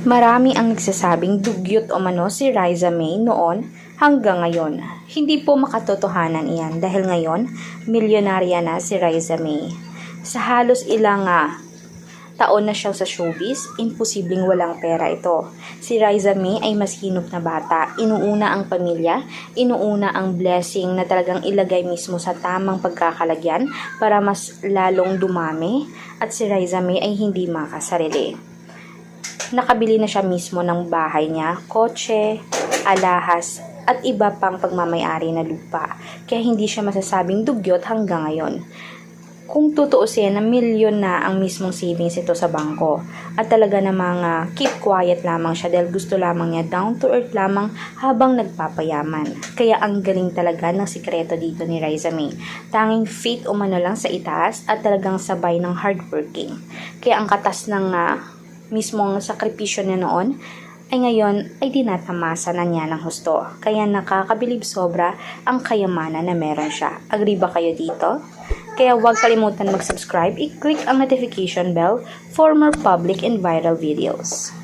Marami ang nagsasabing dugyot o mano si Riza May noon hanggang ngayon. Hindi po makatotohanan iyan dahil ngayon, milyonarya na si Riza May. Sa halos ilang taon na siya sa showbiz, imposibleng walang pera ito. Si Riza May ay mas hinop na bata. Inuuna ang pamilya, inuuna ang blessing na talagang ilagay mismo sa tamang pagkakalagyan para mas lalong dumami at si Riza May ay hindi makasarili. Nakabili na siya mismo ng bahay niya, kotse, alahas, at iba pang pagmamayari na lupa. Kaya hindi siya masasabing dugyot hanggang ngayon. Kung tutuusin na milyon na ang mismong savings ito sa bangko. At talaga namang keep quiet lamang siya dahil gusto lamang niya down to earth lamang habang nagpapayaman. Kaya ang galing talaga ng sikreto dito ni Riza May. Tanging faith umano lang sa itaas at talagang sabay ng hardworking. Kaya ang katas ng mismong sakripisyo niya noon ay ngayon ay dinatamasa na niya ng husto. Kaya nakakabilib sobra ang kayamanan na meron siya. Agree ba kayo dito? Kaya huwag kalimutan mag-subscribe, i-click ang notification bell for more public and viral videos.